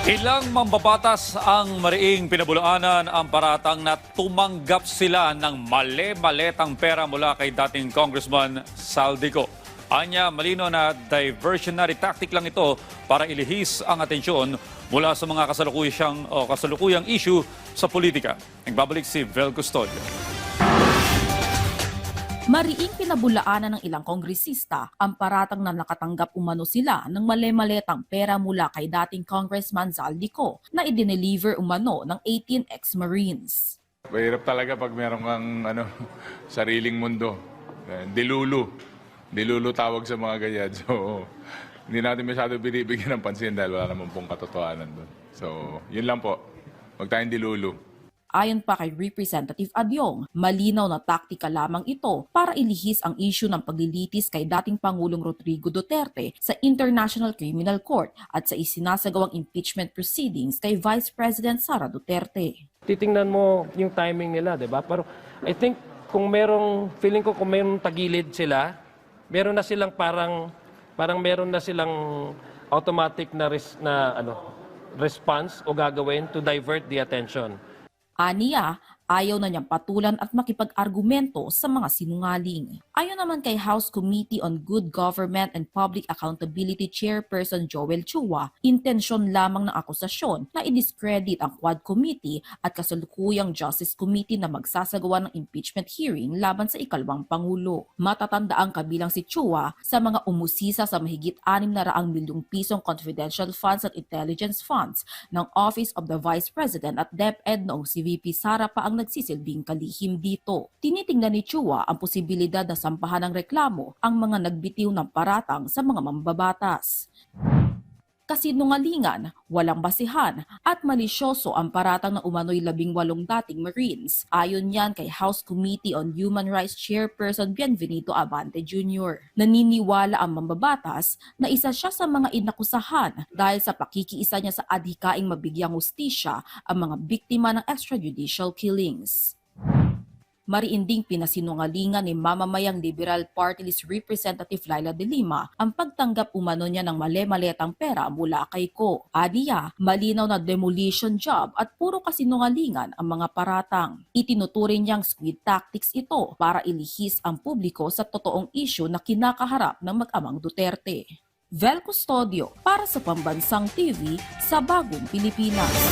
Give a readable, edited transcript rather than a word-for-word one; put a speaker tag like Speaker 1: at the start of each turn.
Speaker 1: Ilang mambabatas ang mariing pinabulaanan ang paratang na tumanggap sila ng male-maletang pera mula kay dating Congressman Saldico. Anya, malino na diversionary tactic lang ito para ilihis ang atensyon mula sa mga kasalukuyang issue sa politika. Nagbabalik si Vel Custodio.
Speaker 2: Mariing pinabulaanan ng ilang kongresista ang paratang na nakatanggap umano sila ng male-maletang pera mula kay dating Congressman Saldico na idineliver umano ng 18 ex-Marines.
Speaker 3: Mahirap talaga pag meron kang sariling mundo. Dilulu. Dilulu tawag sa mga ganyan. So, hindi natin masyado binibigyan ng pansin dahil wala naman pong katotohanan doon. So, yun lang po. Huwag tayong dilulu.
Speaker 2: Ayon pa kay Representative Adyong, malinaw na taktika lamang ito para ilihis ang issue ng paglilitis kay dating Pangulong Rodrigo Duterte sa International Criminal Court at sa isinasagawang impeachment proceedings kay Vice President Sara Duterte.
Speaker 4: Titingnan mo yung timing nila, 'di ba? Pero I think kung merong tagilid sila, meron na silang parang meron na silang automatic na response o gagawin to divert the attention.
Speaker 2: Aniya, ayaw na niyang patulan at makipag-argumento sa mga sinungaling. Ayon naman kay House Committee on Good Government and Public Accountability Chairperson Joel Chua, intensyon lamang ng akusasyon na i-discredit ang Quad Committee at kasalukuyang Justice Committee na magsasagawa ng impeachment hearing laban sa ikalawang Pangulo. Matatandaang kabilang si Chua sa mga umusisa sa mahigit 600 milyong pisong confidential funds at intelligence funds ng Office of the Vice President at DepEd noong si VP Sara pa ang nagsisilbing kalihim dito. Tinitingnan ni Chua ang posibilidad na sampahan ng reklamo ang mga nagbitiw ng paratang sa mga mambabatas. Kasinungalingan, walang basihan at malisyoso ang paratang ng umano'y 18 dating Marines. Ayon yan kay House Committee on Human Rights Chairperson Bienvenido Abante Jr. Naniniwala ang mambabatas na isa siya sa mga inakusahan dahil sa pakikiisa niya sa adhikaing mabigyang hustisya ang mga biktima ng extrajudicial killings. Mariinding pinasinungalingan ni mamamayang Liberal Party List Representative Laila De Lima ang pagtanggap umano niya ng male-maletang pera mula kay Ko. Adiya, malinaw na demolition job at puro kasinungalingan ang mga paratang. Itinuturing niyang squid tactics ito para ilihis ang publiko sa totoong issue na kinakaharap ng mag-amang Duterte. Vel Custodio para sa Pambansang TV sa Bagong Pilipinas.